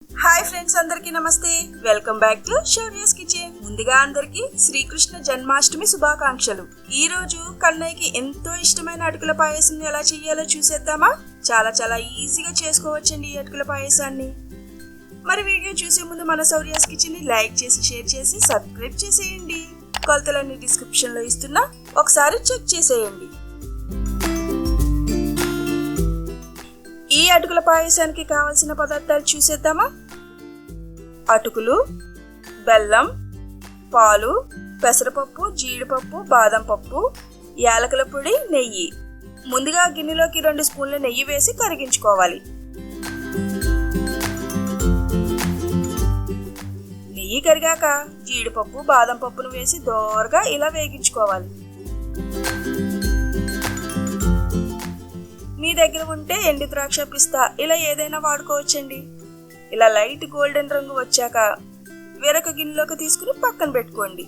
Hi friends, అందరికీ నమస్తే. Welcome back to Shaurya's kitchen. ముందుగా అందరికీ శ్రీకృష్ణ జన్మాష్టమి శుభాకాంక్షలు. ఈ రోజు కన్నయ్యకి ఎంతో ఇష్టమైన అటుకుల పాయసం ఎలా చేయాలో చూసేద్దామా? చాలా చాలా ఈజీగా చేసుకోవచ్చండి ఈ అటుకుల పాయసాన్ని. మరి వీడియో చూసే ముందు మన శౌర్యస్ కిచెన్ ని లైక్ చేసి, షేర్ చేసి, సబ్స్క్రైబ్ చేసేయండి. కొలతలన్నీ డిస్క్రిప్షన్ లో ఇస్తున్నా, ఒకసారి చెక్ చేసేయండి. ఈ అటుకుల పాయసానికి కావలసిన పదార్థాలు చూసేద్దామా? అటుకులు, బెల్లం, పాలు, పెసరపప్పు, జీడిపప్పు, బాదం పప్పు, యాలకుల పొడి, నెయ్యి. ముందుగా గిన్నెలోకి 2 స్పూన్ల నెయ్యి వేసి కరిగించుకోవాలి. నెయ్యి కరిగాక జీడిపప్పు, బాదం పప్పును వేసి దోరగా ఇలా వేగించుకోవాలి. మీ దగ్గర ఉంటే ఎండు ద్రాక్ష, పిస్తా ఇలా ఏదైనా వాడుకోవచ్చండి. ఇలా లైట్ గోల్డెన్ రంగు వచ్చాక వేరొక గిన్నెలోకి తీసుకుని పక్కన పెట్టుకోండి.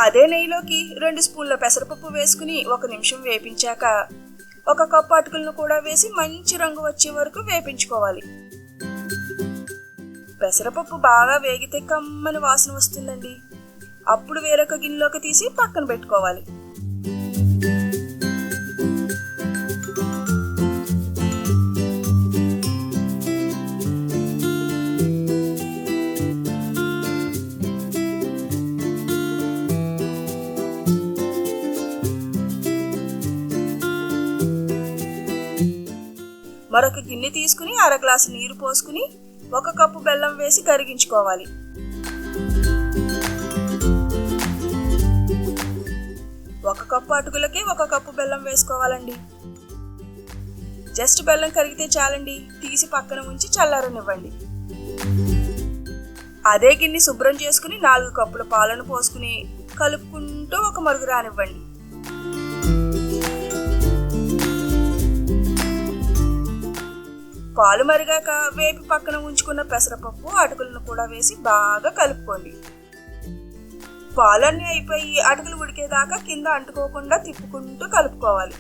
అదే నెయ్యిలోకి 2 స్పూన్ల పెసరపప్పు వేసుకుని 1 నిమిషం వేపించాక 1 కప్పు అటుకులను కూడా వేసి మంచి రంగు వచ్చే వరకు వేపించుకోవాలి. పెసరపప్పు బాగా వేగితే కమ్మని వాసన వస్తుందండి. అప్పుడు వేరొక గిన్నెలోకి తీసి పక్కన పెట్టుకోవాలి. మరొక గిన్నె తీసుకుని 1/2 గ్లాసు నీరు పోసుకుని 1 కప్పు బెల్లం వేసి కరిగించుకోవాలి. ఒక కప్పు అటుకులకి 1 కప్పు బెల్లం వేసుకోవాలండి. జస్ట్ బెల్లం కరిగితే చాలండి. తీసి పక్కన ఉంచి చల్లారనివ్వండి. అదే గిన్నె శుభ్రం చేసుకుని 4 కప్పుల పాలను పోసుకుని కలుపుకుంటూ ఒక మరుగు రానివ్వండి. పాలు మరిగాక వేపి పక్కన ఉంచుకున్న పెసరపప్పు, అటుకులను కూడా వేసి బాగా కలుపుకోండి. పాలన్నీ అయిపోయి అటుకులు ఉడికేదాకా కింద అంటుకోకుండా తిప్పుకుంటూ కలుపుకోవాలి.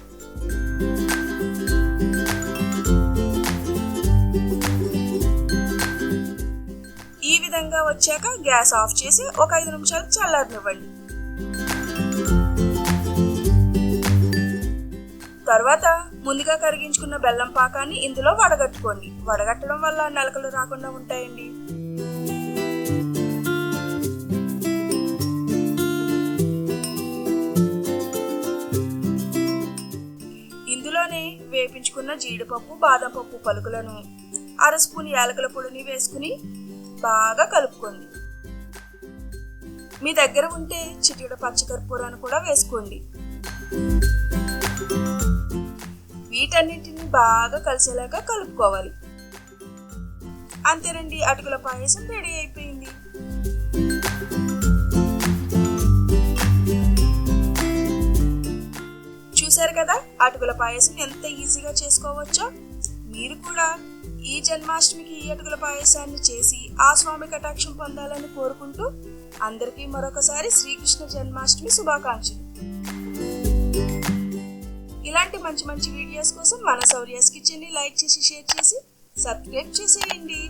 ఈ విధంగా వచ్చాక గ్యాస్ ఆఫ్ చేసి ఒక 5 నిమిషాలు చల్లారనివ్వండి. తర్వాత ముందుగా కరిగించుకున్న బెల్లం పాకాన్ని ఇందులో వడగట్టుకోండి. వడగట్టడం వల్ల నలకలు రాకుండా ఉంటాయండి. ఇందులోనే వేపించుకున్న జీడిపప్పు, బాదం పప్పు పలుకులను 1/2 స్పూన్ యాలకుల పొడిని వేసుకుని బాగా కలుపుకోండి. మీ దగ్గర ఉంటే చిటికెడు పచ్చికర్పూరాన్ని కూడా వేసుకోండి. వీటన్నిటిని బాగా కలిసేలాగా కలుపుకోవాలి. అంతేనండి, అటుకుల పాయసం రెడీ అయిపోయింది. చూసారు కదా అటుకుల పాయసం ఎంత ఈజీగా చేసుకోవచ్చో. మీరు కూడా ఈ జన్మాష్టమికి ఈ అటుకుల పాయసాన్ని చేసి ఆ స్వామి కటాక్షం పొందాలని కోరుకుంటూ అందరికీ మరొకసారి శ్రీకృష్ణ జన్మాష్టమి శుభాకాంక్షలు. ఇలాంటి మంచి మంచి వీడియోస్ కోసం మన శౌర్యస్ కిచెన్ ని లైక్ చేసి, షేర్ చేసి, సబ్స్క్రైబ్ చేసేయండి.